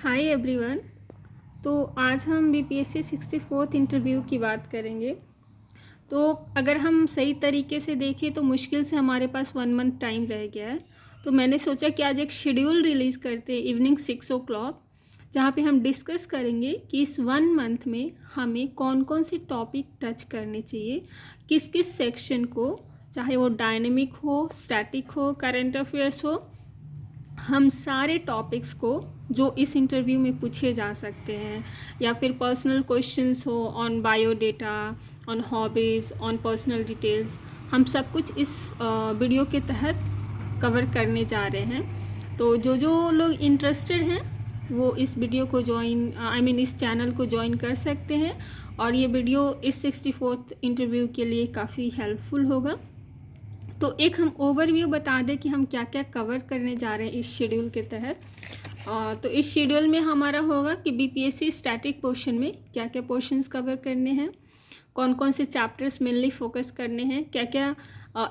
Hi everyone. तो आज हम बीपीएससी 64th इंटरव्यू की बात करेंगे। तो अगर हम सही तरीके से देखें तो मुश्किल से हमारे पास 1 मंथ टाइम रह गया है। तो मैंने सोचा कि आज एक शेड्यूल रिलीज़ करते हैं इवनिंग 6 o'clock, जहाँ पे हम डिस्कस करेंगे कि इस 1 मंथ में हमें कौन कौन से टॉपिक टच करने चाहिए, किस किस सेक्शन को, चाहे वो डायनेमिक हो, स्टैटिक हो, करंट अफेयर्स हो, हम सारे टॉपिक्स को जो इस इंटरव्यू में पूछे जा सकते हैं, या फिर पर्सनल क्वेश्चंस हो on biodata, on hobbies, on personal details, हम सब कुछ इस वीडियो के तहत कवर करने जा रहे हैं। तो जो जो लोग इंटरेस्टेड हैं वो इस वीडियो को इस चैनल को ज्वाइन कर सकते हैं, और ये वीडियो इस 64th इंटरव्यू के लिए काफ़ी हेल्पफुल होगा। तो एक हम ओवरव्यू बता दें कि हम क्या क्या कवर करने जा रहे हैं इस शेड्यूल के तहत। तो इस शेड्यूल में हमारा होगा कि बीपीएससी स्टैटिक पोर्शन में क्या क्या पोर्शंस कवर करने हैं, कौन कौन से चैप्टर्स मेनली फोकस करने हैं, क्या क्या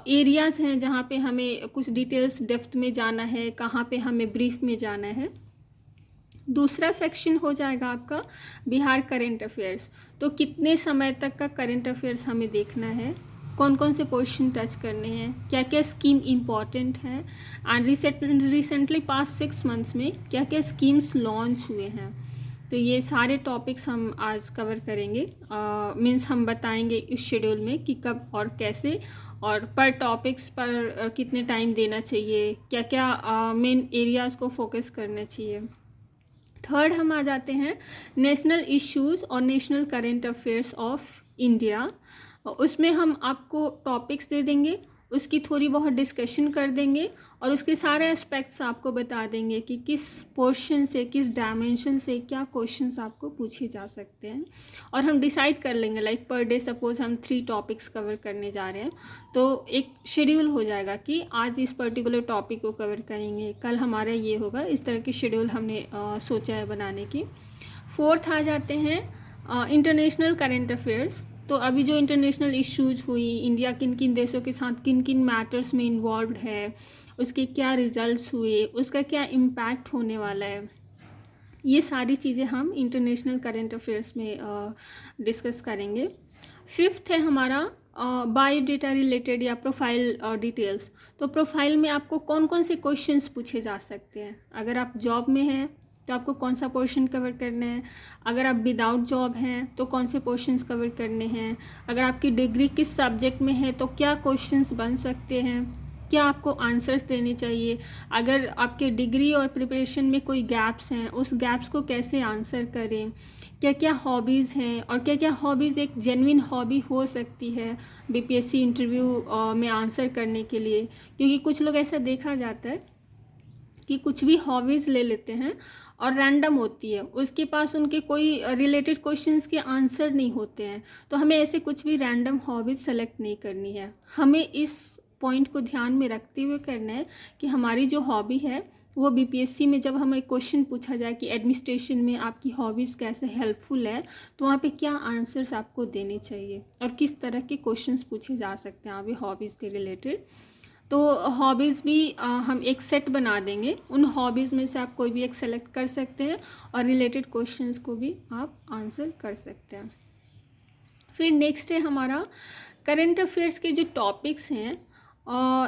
एरियाज़ हैं जहाँ पे हमें कुछ डिटेल्स डेप्थ में जाना है, कहाँ पे हमें ब्रीफ में जाना है। दूसरा सेक्शन हो जाएगा आपका बिहार करंट अफेयर्स। तो कितने समय तक का करंट अफेयर्स हमें देखना है, कौन कौन से पोर्शन टच करने हैं, क्या क्या स्कीम इम्पॉर्टेंट है, एंड रिसेंटली पास्ट 6 मंथ्स में क्या क्या स्कीम्स लॉन्च हुए हैं। तो ये सारे टॉपिक्स हम आज कवर करेंगे। मीन्स हम बताएंगे इस शेड्यूल में कि कब और कैसे, और पर टॉपिक्स पर कितने टाइम देना चाहिए, क्या क्या मेन एरियाज़ को फोकस करना चाहिए। थर्ड हम आ जाते हैं नेशनल इश्यूज़ और national current affairs of India. उसमें हम आपको टॉपिक्स दे देंगे, उसकी थोड़ी बहुत डिस्कशन कर देंगे, और उसके सारे एस्पेक्ट्स आपको बता देंगे कि किस पोर्शन से, किस डायमेंशन से क्या क्वेश्चंस आपको पूछे जा सकते हैं। और हम डिसाइड कर लेंगे, लाइक पर डे सपोज हम 3 टॉपिक्स कवर करने जा रहे हैं, तो एक शेड्यूल हो जाएगा कि आज इस पर्टिकुलर टॉपिक को कवर करेंगे, कल हमारा ये होगा। इस तरह की शेड्यूल हमने सोचा है बनाने की। फोर्थ आ जाते हैं इंटरनेशनल करंट अफेयर्स। तो अभी जो इंटरनेशनल इश्यूज हुई, इंडिया किन किन देशों के साथ किन किन मैटर्स में इन्वॉल्व है, उसके क्या रिजल्ट्स हुए, उसका क्या इम्पैक्ट होने वाला है, ये सारी चीज़ें हम इंटरनेशनल करंट अफेयर्स में डिस्कस करेंगे। फिफ्थ है हमारा बायोडेटा रिलेटेड या प्रोफाइल डिटेल्स। तो प्रोफाइल में आपको कौन कौन से क्वेश्चंस पूछे जा सकते हैं। अगर आप जॉब में हैं तो आपको कौन सा पोर्शन कवर करना है, अगर आप विदाउट जॉब हैं तो कौन से पोर्शंस कवर करने हैं, अगर आपकी डिग्री किस सब्जेक्ट में है तो क्या क्वेश्चंस बन सकते हैं, क्या आपको आंसर्स देने चाहिए, अगर आपके डिग्री और प्रिपरेशन में कोई गैप्स हैं उस गैप्स को कैसे आंसर करें, क्या क्या हॉबीज़ हैं, और क्या क्या हॉबीज़ एक जेन्युइन हॉबी हो सकती है बीपीएससी इंटरव्यू में आंसर करने के लिए। क्योंकि कुछ लोग ऐसा देखा जाता है कि कुछ भी हॉबीज़ ले लेते हैं और रैंडम होती है, उसके पास उनके कोई रिलेटेड क्वेश्चंस के आंसर नहीं होते हैं। तो हमें ऐसे कुछ भी रैंडम हॉबीज़ सेलेक्ट नहीं करनी है, हमें इस पॉइंट को ध्यान में रखते हुए करना है कि हमारी जो हॉबी है वो बीपीएससी में जब हमें क्वेश्चन पूछा जाए कि एडमिनिस्ट्रेशन में आपकी हॉबीज़ कैसे हेल्पफुल है, तो वहाँ पे क्या आंसर्स आपको देने चाहिए और किस तरह के क्वेश्चंस पूछे जा सकते हैं अभी हॉबीज़ के रिलेटेड। तो हॉबीज़ भी हम एक सेट बना देंगे, उन हॉबीज़ में से आप कोई भी एक सेलेक्ट कर सकते हैं और रिलेटेड क्वेश्चंस को भी आप आंसर कर सकते हैं। फिर नेक्स्ट है हमारा करंट अफेयर्स के जो टॉपिक्स हैं,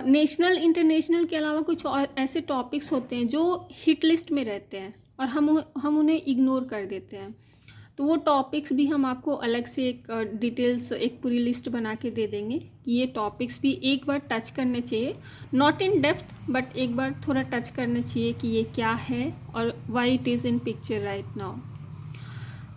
नेशनल इंटरनेशनल के अलावा कुछ और ऐसे टॉपिक्स होते हैं जो हिट लिस्ट में रहते हैं और हम उन्हें इग्नोर कर देते हैं। तो वो टॉपिक्स भी हम आपको अलग से एक डिटेल्स एक पूरी लिस्ट बना के दे देंगे कि ये टॉपिक्स भी एक बार टच करने चाहिए, नॉट इन डेप्थ बट एक बार थोड़ा टच करना चाहिए कि ये क्या है और why it is in picture right now.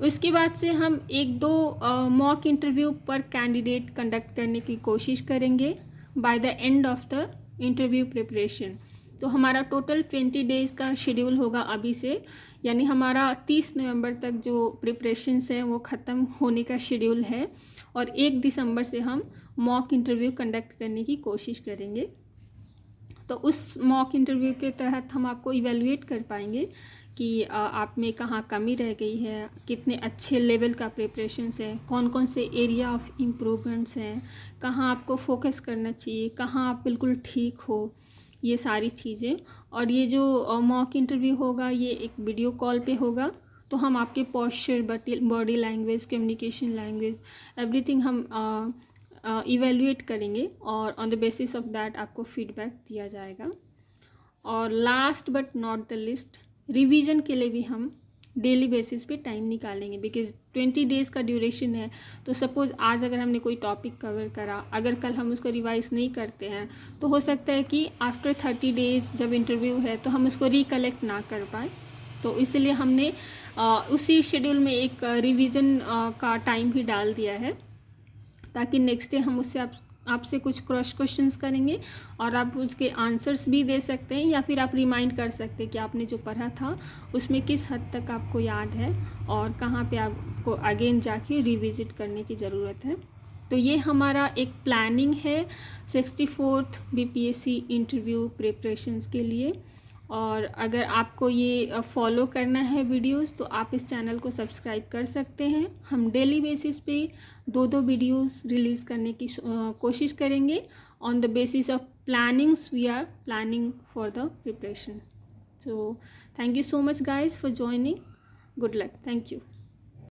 उसके बाद से हम एक दो मॉक इंटरव्यू पर कैंडिडेट कंडक्ट करने की कोशिश करेंगे by the end of the interview preparation. तो हमारा टोटल 20 डेज़ का शेड्यूल होगा अभी से, यानी हमारा 30 नवंबर तक जो प्रिपरेशंस हैं वो ख़त्म होने का शेड्यूल है, और 1 दिसंबर से हम मॉक इंटरव्यू कंडक्ट करने की कोशिश करेंगे। तो उस मॉक इंटरव्यू के तहत हम आपको इवेलुएट कर पाएंगे कि आप में कहाँ कमी रह गई है, कितने अच्छे लेवल का प्रिपरेशंस है, कौन कौन से एरिया ऑफ इम्प्रूवमेंट्स हैं, कहाँ आपको फोकस करना चाहिए, कहाँ आप बिल्कुल ठीक हो। ये सारी चीज़ें। और ये जो मॉक इंटरव्यू होगा ये एक वीडियो कॉल पे होगा, तो हम आपके posture, body language, communication language, everything हम इवेलुएट करेंगे और on the basis of that आपको फीडबैक दिया जाएगा। और last but not the list, revision के लिए भी हम डेली बेसिस पे टाइम निकालेंगे, बिकॉज 20 डेज़ का ड्यूरेशन है। तो सपोज़ आज अगर हमने कोई टॉपिक कवर करा, अगर कल हम उसको रिवाइज नहीं करते हैं तो हो सकता है कि आफ्टर 30 डेज़ जब इंटरव्यू है तो हम उसको रिकलेक्ट ना कर पाए। तो इसलिए हमने उसी शेड्यूल में एक रिवीजन का टाइम भी डाल दिया है, ताकि नेक्स्ट डे हम उससे आपसे कुछ क्रॉस क्वेश्चंस करेंगे और आप उसके आंसर्स भी दे सकते हैं, या फिर आप रिमाइंड कर सकते हैं कि आपने जो पढ़ा था उसमें किस हद तक आपको याद है और कहाँ पे आपको अगेन जाके रिविजिट करने की ज़रूरत है। तो ये हमारा एक प्लानिंग है 64th BPSC इंटरव्यू प्रिपरेशंस के लिए। और अगर आपको ये फॉलो करना है वीडियोस, तो आप इस चैनल को सब्सक्राइब कर सकते हैं। हम डेली बेसिस पे 2 वीडियोस रिलीज़ करने की कोशिश करेंगे on the basis of plannings we are planning for the preparation. So thank you so much guys for joining. Good luck. Thank you.